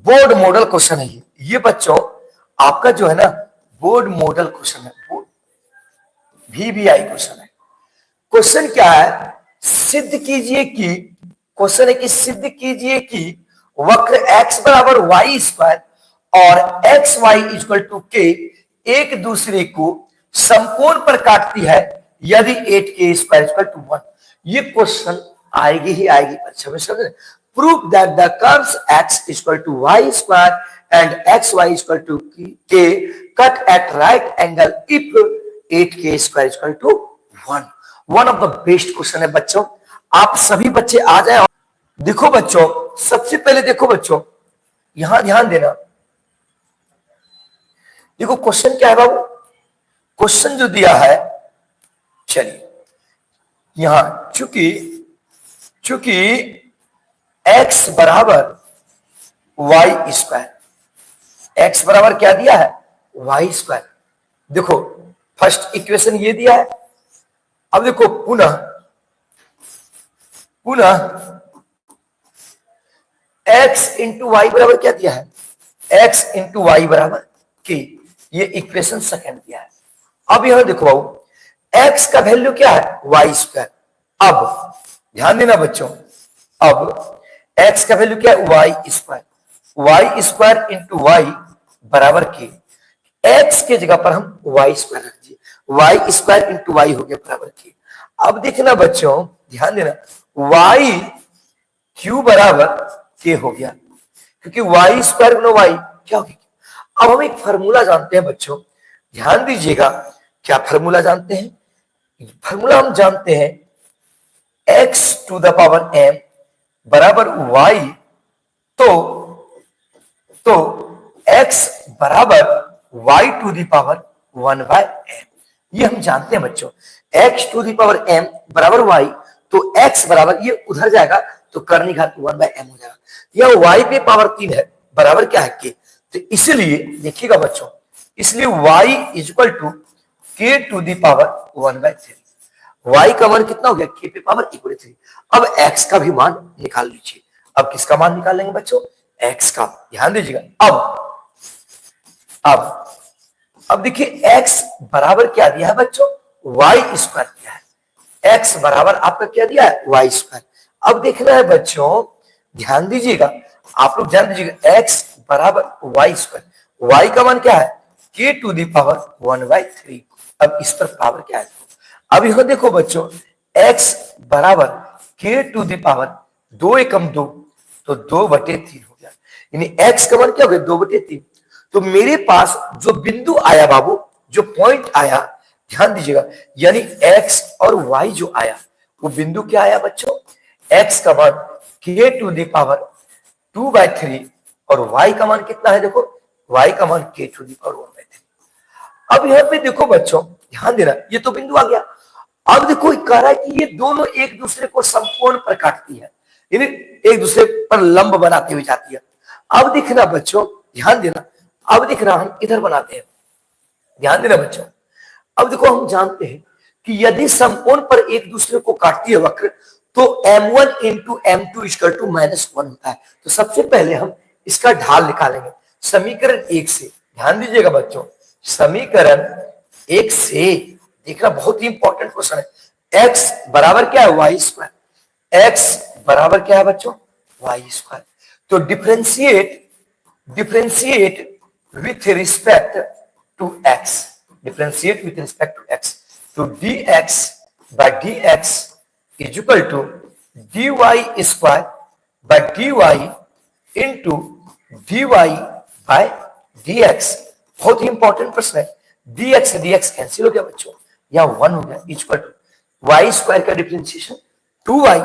Board model question है ये बच्चों आपका जो है ना बोर्ड मॉडल क्वेश्चन है, बोर्ड VBI क्वेश्चन है। क्वेश्चन क्या है, सिद्ध कीजिए कि क्वेश्चन है कि सिद्ध कीजिए कि वक्र x बराबर वाई स्क्वायर और एक्स वाई इक्वल टू के एक दूसरे को समकोण पर काटती है यदि 8k स्क्वायर इक्वल टू 1। ये क्वेश्चन आएगी ही आएगी परीक्षा में, समझ। Prove that the curves x equal to y square and x y equal to k cut at right angle if 8k square equal to 1। One of the best question है बच्चों, आप सभी बच्चे आ जाए। देखो बच्चों, सबसे पहले देखो बच्चों, यहां ध्यान देना। देखो क्वेश्चन क्या है बाबू, क्वेश्चन जो दिया है, चलिए यहां चूंकि x बराबर वाई स्क्वायर, एक्स बराबर क्या दिया है वाई स्क्वायर। देखो फर्स्ट इक्वेशन ये दिया है। अब देखो पुनः x इंटू वाई बराबर क्या दिया है, x इंटू वाई बराबर के, ये इक्वेशन सेकंड दिया है। अब यहां देखो बाबू, x का वैल्यू क्या है वाई स्क्वायर। अब ध्यान देना बच्चों, अब x का वैल्यू क्या है वाई स्क्वायर इंटू वाई बराबर के, x के जगह पर हम वाई स्क्वायर रख दिए, वाई स्क्वायर इंटू वाई हो गया बराबर के। अब देखना बच्चों, ध्यान देना, वाई क्यू बराबर के हो गया, क्योंकि वाई स्क्वायर गुना वाई क्या हो गया। अब हम एक फार्मूला जानते हैं बच्चों, ध्यान दीजिएगा, क्या फार्मूला जानते हैं, फार्मूला हम जानते हैं x to the power m बराबर y, तो x बराबर y to the power 1/m, ये हम जानते हैं बच्चों। x to the power m बराबर y, तो x बराबर ये उधर जाएगा तो करनी घात 1/m हो जाएगा। यह y पे पावर 3 है, बराबर क्या है k, तो इसलिए देखिएगा बच्चों, इसलिए y equal to k to the power 1/3। y का मान कितना हो गया, k पे पावर 1/3। अब x का भी मान निकाल लीजिए। अब किसका मान निकाल लेंगे बच्चों, x का। ध्यान दीजिएगा, अब देखिए x बराबर क्या दिया है बच्चों, वाई स्क्वायर दिया है। x बराबर आपका क्या दिया है वाई स्क्वायर। अब देखना है बच्चों, ध्यान दीजिएगा, आप लोग ध्यान दीजिएगा, x बराबर वाई स्क्वायर, वाई का मान क्या है k टू द पावर 1/3। अब इस पर पावर क्या है, अब यहां देखो बच्चों, x बराबर k टू द पावर 2 एकम 2, तो 2/3 हो गया, यानी x का मान क्या हो गया 2/3। तो मेरे पास जो बिंदु आया बाबू, जो पॉइंट आया, ध्यान दीजिएगा, यानी x और y जो आया वो बिंदु क्या आया बच्चों, x का मान k टू द पावर 2/3 और y का मान कितना है, देखो y का मान k टू द पावर 1/3। अब यहां पे देखो बच्चों, ध्यान देना, ये तो बिंदु आ गया। अब देखो कह रहा है कि ये दोनों एक दूसरे को समकोण पर काटती है, यानी एक दूसरे पर लंब बनाते हुए जाती है। अब दिखना बच्चों, ध्यान देना, अब दिखना हम इधर बनाते हैं, ध्यान देना बच्चों। अब देखो हम जानते हैं कि यदि समकोण पर एक दूसरे को काटती है वक्र, तो m1 into m2 equal to -1 होता है। तो सबसे पहले हम इसका ढाल निकालेंगे समीकरण 1 से। ध्यान दीजिएगा बच्चों, समीकरण 1 से देखना, बहुत ही इंपॉर्टेंट क्वेश्चन है। x बराबर क्या है वाई स्क्वायर, x बराबर क्या है बच्चों वाई स्क्वायर। तो differentiate with respect to x, differentiate with respect to x, तो dx by dx is equal to dy square by dy into dy by dx। बहुत ही इंपॉर्टेंट प्रश्न है, dx से dx कैंसिल हो गया बच्चों, यहाँ 1 हो गया, इक्वल टू y स्क्वायर का डिफरेंशिएशन 2y,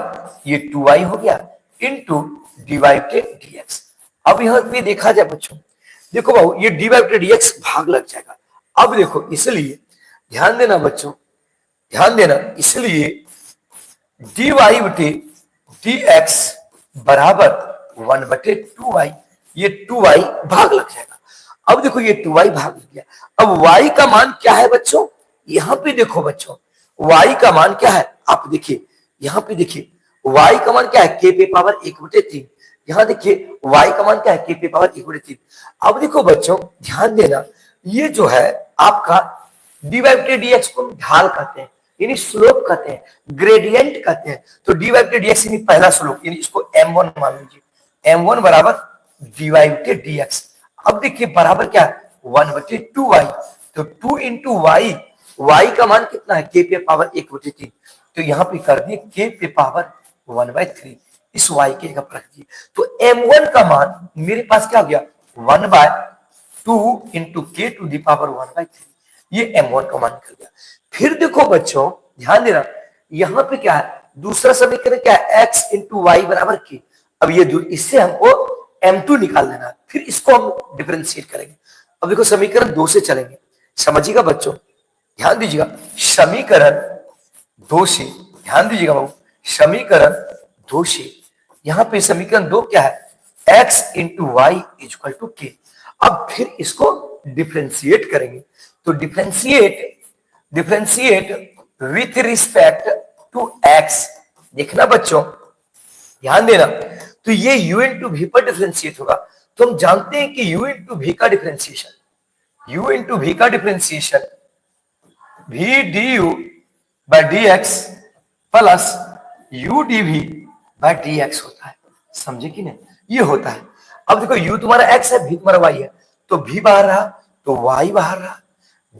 ये 2y हो गया इंटू डिवाइडेड dx। अब यहां पे देखा जाए बच्चों, देखो बाबू, ये dy by dx भाग लग जाएगा। अब देखो, इसलिए ध्यान देना बच्चों, ध्यान देना, इसलिए dy बटे dx बराबर 1/2y, ये 2y भाग लग जाएगा। अब देखो ये 2y भाग लग गया। अब y का मान क्या है बच्चों, यहां पे देखो बच्चों, y का मान क्या है, आप देखिए यहां पे देखिए, y का मान क्या है k पे पावर 1/3, यहाँ देखिए y का मान क्या है, k पे पावर 1/3। अब देखो बच्चों ध्यान देना, ये जो है आपका dy/dx को ढाल कहते हैं, यानी स्लोप कहते हैं, ग्रेडियंट कहते हैं। तो dy/dx यानी पहला स्लोप, यानी इसको m1 मान लीजिए, m1 बराबर dy/dx। अब देखिए बराबर क्या है, 1/2y। तो 2 इंटू वाई, y का मान कितना है, k पे पावर 1/3। तो यहाँ पे कर दिए k पे पावर 1/3, इस y के जगह पर रख दिए। तो m1 का मान मेरे पास क्या हो गया, 1/2 into k to the power 1/3, ये m1 का मान निकल गया। फिर देखो बच्चों ध्यान देना, यहाँ पे क्या है, दूसरा समीकरण क्या है, x इंटू वाई बराबर k। अब ये इससे हमको m2 निकाल लेना है, फिर इसको हम डिफरेंशिएट करेंगे। अब देखो समीकरण 2 से चलेंगे, समझिएगा बच्चों, ध्यान दीजिएगा। समीकरण 2 से, ध्यान दीजिएगा बाबू, समीकरण 2 से, यहाँ पे समीकरण 2 क्या है, x into y is equal to k. अब फिर इसको डिफरेंशिएट करेंगे, तो differentiate with respect to x। देखना बच्चों ध्यान देना, तो ये u इंटू वी पर डिफरेंशिएट होगा। तो हम जानते हैं कि u इंटू वी का differentiation v du by dx plus u dv by dx होता है, समझे कि नहीं, ये होता है। अब देखो u तुम्हारा x है, v तुम्हारा y है, तो v बाहर रहा तो y बाहर रहा,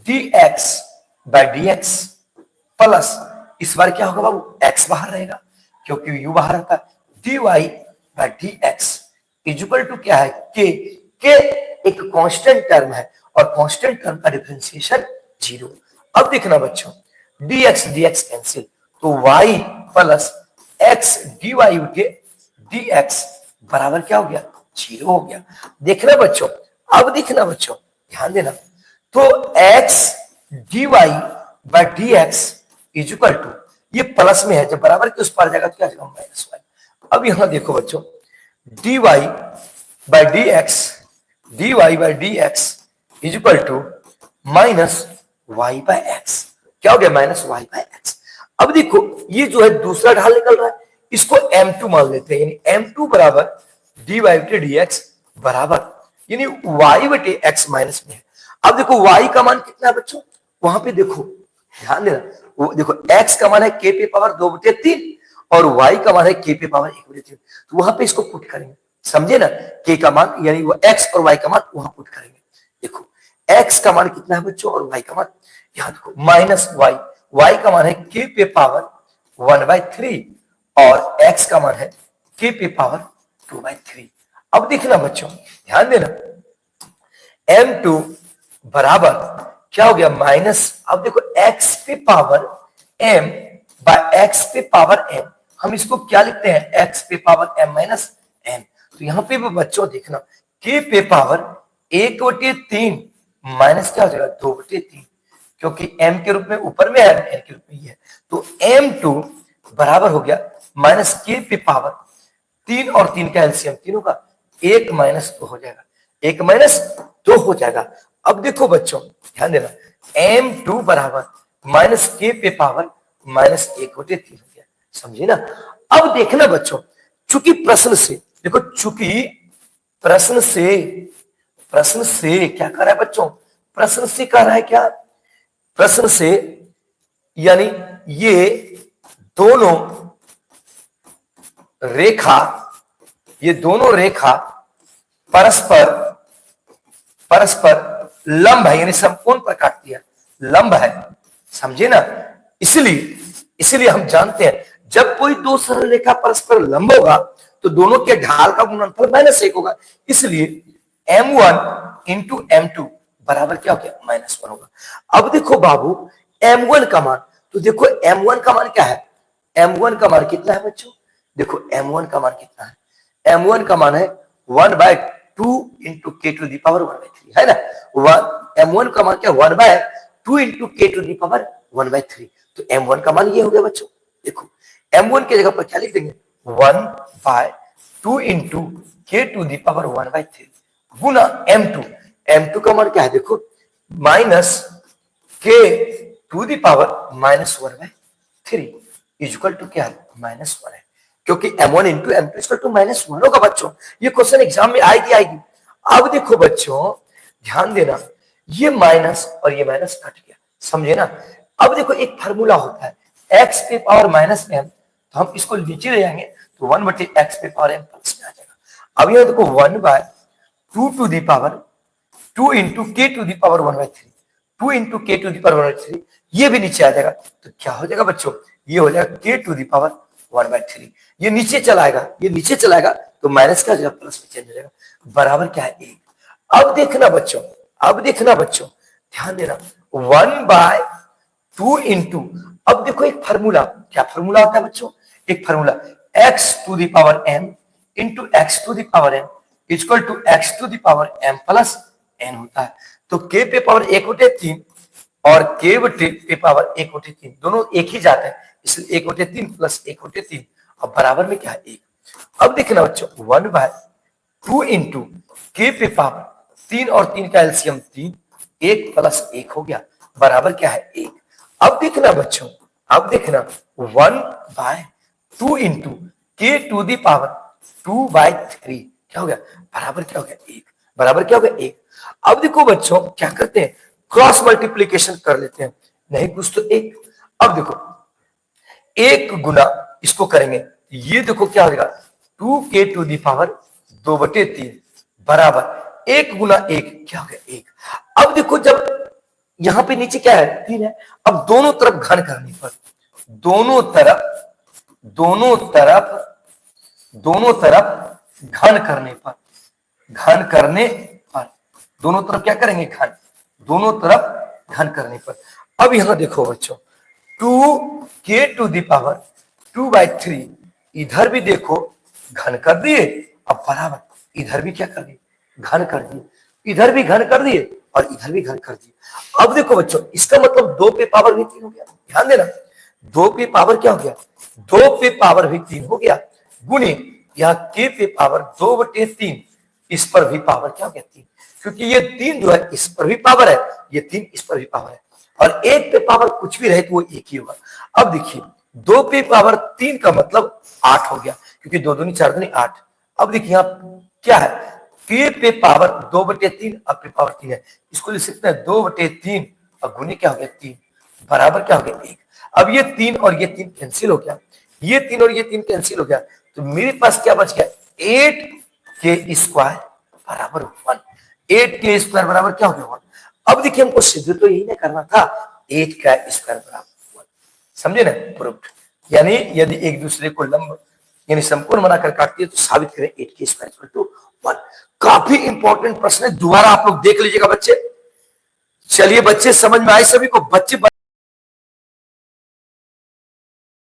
dx बाय dx प्लस इस बार क्या होगा बाबू, x बाहर रहेगा क्योंकि u बाहर रहता है, dy by dx equal to क्या है, k एक कांस्टेंट टर्म है और कांस्टेंट टर्म का डिफरेंशिएशन 0। अब देखना बच्चों, dx कैंसिल, तो y प्लस x dy के dx बराबर क्या हो गया, 0 हो गया। देखना बच्चों, अब देखना बच्चों ध्यान देना, तो x dy by dx equal to, ये प्लस में है, जब बराबर के उस पार जाएगा तो क्या जाएगा, माइनस y। अब यहां देखो बच्चों, dy by dx equal to minus y by x, क्या हो गया, माइनस y बाय x। अब देखो ये जो है दूसरा ढाल निकल रहा है, इसको m2 मान लेते हैं, यानी m2 बराबर dy बटे dx बराबर, यानी y बटे x माइनस में है। अब देखो y का मान कितना है बच्चों, वहां पे देखो ध्यान देना, वो देखो x का मान है k पे पावर 2/3 और y का मान है k पे पावर 1/3। तो वहां पे इसको पुट करेंगे, समझे ना, k का मान यानी वो x और y का मान वहां पुट करेंगे। देखो x का मान कितना है बच्चों और y का मान, यहां देखो माइनस y का मान है k पे पावर 1/3 और x का मान है k पे पावर 2/3। अब देखना बच्चों ध्यान देना, m2 बराबर क्या हो गया, माइनस, अब देखो x पे पावर m बाय x पे पावर m, हम इसको क्या लिखते हैं, x पे पावर m माइनस m। तो यहाँ पे बच्चों देखना, k पे पावर 1/3 माइनस क्या हो जाएगा, 2/3, क्योंकि m के रूप में ऊपर में है, n के रूप में ही है। तो m2 बराबर हो गया माइनस k पे पावर 3 और 3 का एलसीएम तीनों का 1 माइनस 2 हो जाएगा, 1 माइनस 2 हो जाएगा। अब देखो बच्चों ध्यान देना, m2 बराबर माइनस k पे पावर माइनस 1/3 हो गया, समझे ना। अब देखना बच्चों, चूंकि प्रश्न से देखो, चूंकि प्रश्न से क्या कर रहा है बच्चों, प्रश्न से कह रहा है क्या, प्रश्न से यानी ये दोनों रेखा परस्पर लंब है, यानी समकोण पर काटती है, लंब है, समझे ना। इसलिए हम जानते हैं जब कोई दो सरल रेखा परस्पर लंब होगा तो दोनों के ढाल का गुणनफल -1 होगा, इसलिए m1 इंटू m2 बराबर क्या हो गया, -1 होगा। अब देखो बाबू m1 का मान, तो देखो m1 का मान क्या है, m1 का मान कितना है बच्चों, देखो m1 का मान कितना है, m1 का मान है 1/2 इंटू के टू दी पावर 1/3 है ना, m1 का मान क्या, 1/2 इंटू के टू दी पावर 1/3। तो m1 का मान ये हो गया बच्चों, देखो m1 के जगह पर क्या लिख देंगे, 1/2 इंटू के to the power 1/3 Guna m2 का मान क्या है, देखो minus k to the power -1/3 equal to क्या है, -1 है। क्योंकि m1 into m2 equal to -1 होगा बच्चों। ये क्वेश्चन एग्जाम में आएगी। अब देखो बच्चों ध्यान देना, ये माइनस और ये माइनस कट गया, समझे ना। अब देखो एक फार्मूला होता है x पे पावर -m, तो हम इसको नीचे ले जाएंगे तो 1/x पे पावर m प्लस में आ जाएगा। अब ये देखो 1/2 to the power 2 into k to the power 1/3, 2 into k to the power 1/3, ये भी नीचे आ जाएगा। तो क्या हो जाएगा बच्चों, ये हो जाएगा k टू दी पावर 1/3। ये नीचे चलाएगा, ये नीचे चलाएगा तो माइनस का जगह प्लस में चेंज हो जाएगा, बराबर क्या है 1। अब देखना बच्चों, अब देखना बच्चों, ध्यान देना 1/2 इंटू, अब देखो एक फार्मूला, क्या फार्मूला होता है बच्चों, एक formula x to the power m into x to the power m equal to x to the power m plus n होता है। तो k पे पावर 1/3 और k पे पावर 1/3 दोनों एक ही जाता है, इसलिए 1/3 प्लस 1/3 अब बराबर में क्या है 1। अब देखना बच्चों 1/2 इंटू k पे पावर 3 और 3 का एलसीएम 3, 1 प्लस 1 हो गया, बराबर क्या है 1। अब देखना बच्चों, अब देखना 1/2 into k to the power 2/3 क्या हो गया, बराबर क्या हो गया 1, बराबर क्या हो गया 1। अब देखो बच्चों क्या करते हैं, क्रॉस मल्टीप्लीकेशन कर लेते हैं, नहीं कुछ तो 1। अब देखो 1 गुना इसको करेंगे, ये देखो क्या हो जाएगा 2k टू दी पावर 2/3 बराबर 1 गुना 1 क्या हो गया 1। अब देखो जब यहां पे नीचे क्या है 3 है, अब दोनों तरफ घन करने पर, दोनों तरफ घन करने पर, घन करने पर, दोनों तरफ क्या करेंगे घन, दोनों तरफ घन करने पर। अब यहां देखो बच्चों 2k टू दी पावर 2/3, इधर भी देखो घन कर दिए, अब बराबर इधर भी क्या कर दिए घन कर दिए, इधर भी घन कर दिए और इधर भी घन कर दिए। अब देखो बच्चों इसका मतलब 2 पे पावर भी 3 हो गया, ध्यान देना 2 पे पावर क्या हो गया, 2 पे पावर भी 3 हो गया, गुणे यहाँ k पे पावर 2/3, इस पर भी पावर क्या हो गया 3, क्योंकि ये 3 जो है इस पर भी पावर है, ये 3 इस पर भी पावर है, और 1 पे पावर कुछ भी रहे तो वो 1 ही होगा। अब देखिए 2 पे पावर 3 का मतलब 8 हो गया, क्योंकि 2 दूनी 4 दूनी 8। अब देखिए यहाँ क्या है k पे पावर 2/3 अब पे पावर 3 है, इसको लिख सकते हैं 2/3 और गुने क्या हो गया 3 बराबर क्या हो गया 1। अब ये 3 और ये 3 कैंसिल हो गया, ये 3 और ये 3 कैंसिल हो गया, तो मेरे पास क्या बच गया 8k² बराबर 1, 8k² बराबर क्या हो गया 1। अब देखिए हमको सिद्ध तो यही ना करना था, 8k² बराबर 1, समझे ना प्रूफ। यानी यदि एक दूसरे को लंब यानी संपूर्ण बनाकर काटती है तो साबित करें 8k² 1। काफी इंपॉर्टेंट प्रश्न है, दोबारा आप लोग देख लीजिएगा बच्चे। चलिए बच्चे समझ में आए सभी को, बच्चे